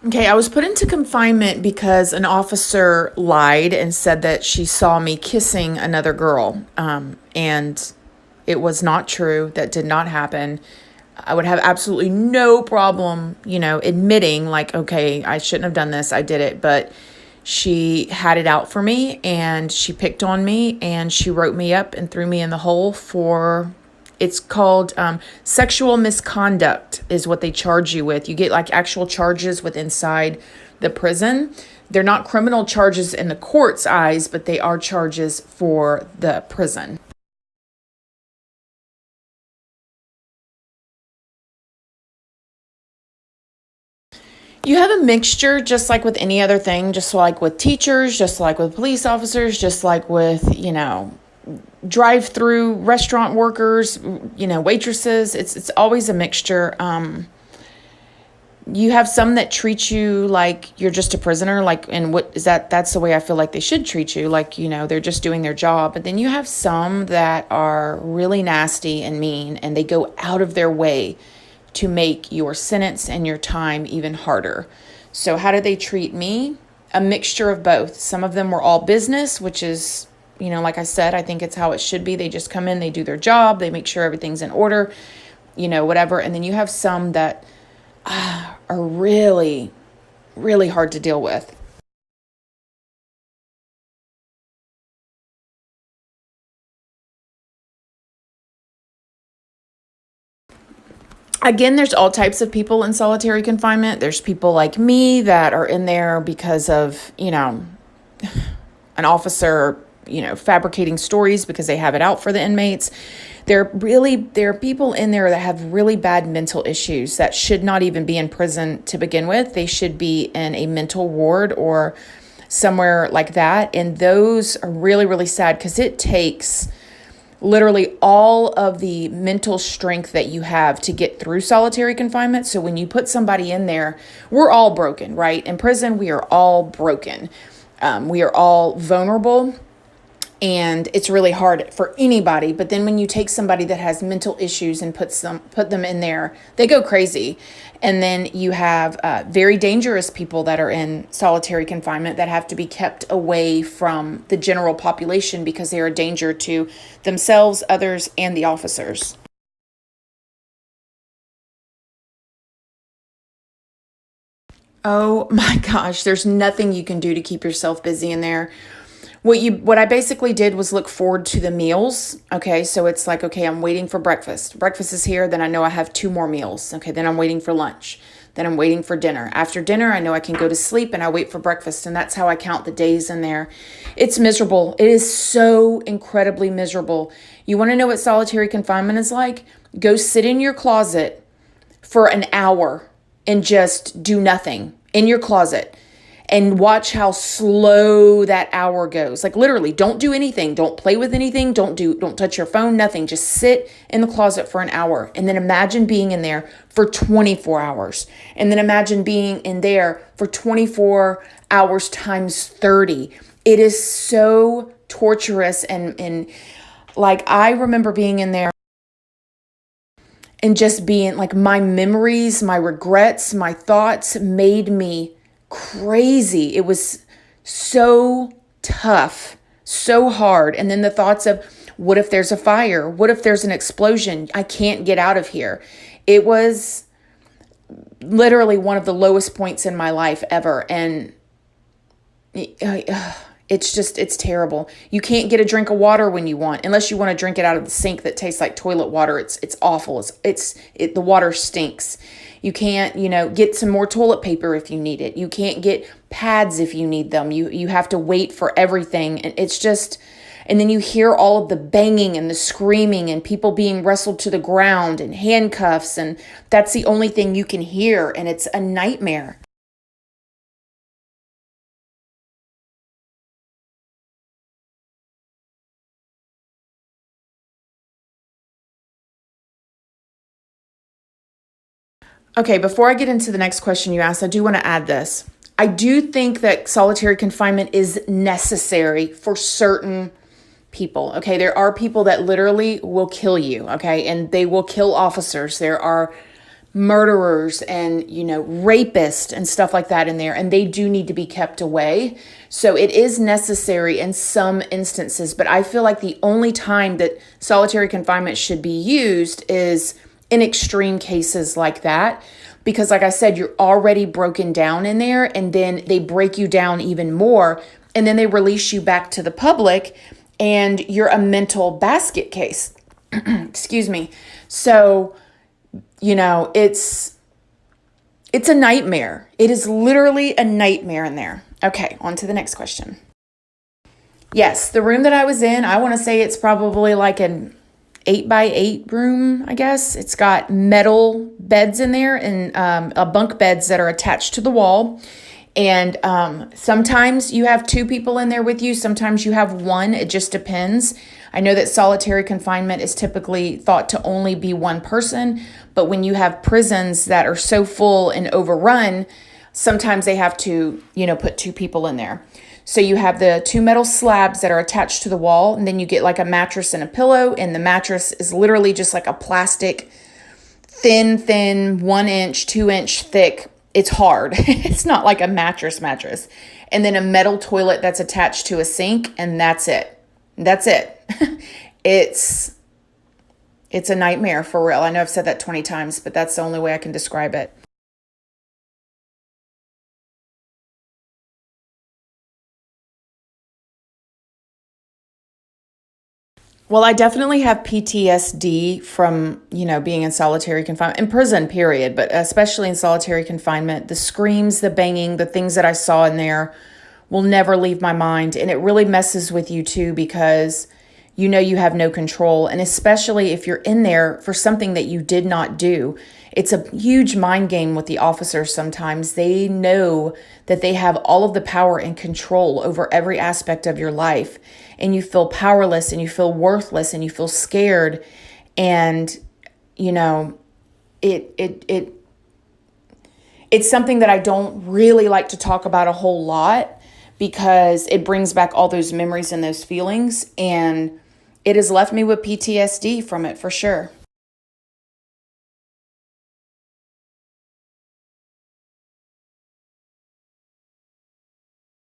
Okay, I was put into confinement because an officer lied and said that she saw me kissing another girl. And it was not true. That did not happen. I would have absolutely no problem, admitting, like, okay, I shouldn't have done this. I did it. But she had it out for me and she picked on me and she wrote me up and threw me in the hole for it's called sexual misconduct is what they charge you with. You get like actual charges with inside the prison. They're not criminal charges in the court's eyes, but they are charges for the prison. You have a mixture, just like with any other thing, just like with teachers, just like with police officers, just like with, drive-through restaurant workers, waitresses. It's always a mixture. You have some that treat you like you're just a prisoner, like, and what is that? That's the way I feel like they should treat you, like, they're just doing their job. But then you have some that are really nasty and mean, and they go out of their way to make your sentence and your time even harder. So how did they treat me? A mixture of both. Some of them were all business, which is, like I said, I think it's how it should be. They just come in, they do their job, they make sure everything's in order, whatever. And then you have some that are really, really hard to deal with. Again, there's all types of people in solitary confinement. There's people like me that are in there because of, an officer, fabricating stories because they have it out for the inmates. There are people in there that have really bad mental issues that should not even be in prison to begin with. They should be in a mental ward or somewhere like that. And those are really, really sad because it takes literally all of the mental strength that you have to get through solitary confinement. So when you put somebody in there, we're all broken, right? In prison, we are all broken. We are all vulnerable, and it's really hard for anybody. But then when you take somebody that has mental issues and put them in there, they go crazy. And then you have very dangerous people that are in solitary confinement that have to be kept away from the general population because they are a danger to themselves, others, and the officers. Oh my gosh, there's nothing you can do to keep yourself busy in there. What I basically did was look forward to the meals. Okay, so it's like, okay, I'm waiting for breakfast. Breakfast is here, then I know I have two more meals. Okay, then I'm waiting for lunch. Then I'm waiting for dinner. After dinner, I know I can go to sleep and I wait for breakfast, and that's how I count the days in there. It's miserable. It is so incredibly miserable. You want to know what solitary confinement is like? Go sit in your closet for an hour and just do nothing in your closet and watch how slow that hour goes. Like literally, don't do anything. Don't play with anything. Don't touch your phone, nothing. Just sit in the closet for an hour and then imagine being in there for 24 hours. And then imagine being in there for 24 hours times 30. It is so torturous and like I remember being in there and just being like my memories, my regrets, my thoughts made me crazy. It was so tough, so hard. And then the thoughts of what if there's a fire? What if there's an explosion? I can't get out of here. It was literally one of the lowest points in my life ever. And it's terrible. You can't get a drink of water when you want, unless you want to drink it out of the sink that tastes like toilet water. It's awful. The water stinks. You can't, get some more toilet paper if you need it. You can't get pads if you need them. You have to wait for everything. And it's just, and then you hear all of the banging and the screaming and people being wrestled to the ground and handcuffs. And that's the only thing you can hear. And it's a nightmare. Okay, before I get into the next question you asked, I do want to add this. I do think that solitary confinement is necessary for certain people. Okay, there are people that literally will kill you. Okay, and they will kill officers. There are murderers and, rapists and stuff like that in there, and they do need to be kept away. So it is necessary in some instances, but I feel like the only time that solitary confinement should be used is in extreme cases like that. Because like I said, you're already broken down in there, and then they break you down even more, and then they release you back to the public, and you're a mental basket case. Excuse me. So, it's a nightmare. It is literally a nightmare in there. Okay, on to the next question. Yes, the room that I was in, I want to say it's probably like an 8x8 room, I guess. It's got metal beds in there and bunk beds that are attached to the wall. And sometimes you have two people in there with you. Sometimes you have one. It just depends. I know that solitary confinement is typically thought to only be one person, but when you have prisons that are so full and overrun, sometimes they have to, put two people in there. So you have the two metal slabs that are attached to the wall, and then you get like a mattress and a pillow, and the mattress is literally just like a plastic, thin, 1-inch, 2-inch thick. It's hard. It's not like a mattress. And then a metal toilet that's attached to a sink, and that's it. That's it. It's a nightmare for real. I know I've said that 20 times, but that's the only way I can describe it. Well, I definitely have PTSD from, being in solitary confinement, in prison, period, but especially in solitary confinement. The screams, the banging, the things that I saw in there will never leave my mind. And it really messes with you too, because you have no control. And especially if you're in there for something that you did not do. It's a huge mind game with the officers sometimes. They know that they have all of the power and control over every aspect of your life. And you feel powerless, and you feel worthless, and you feel scared. And, it's something that I don't really like to talk about a whole lot, because it brings back all those memories and those feelings. And it has left me with PTSD from it for sure.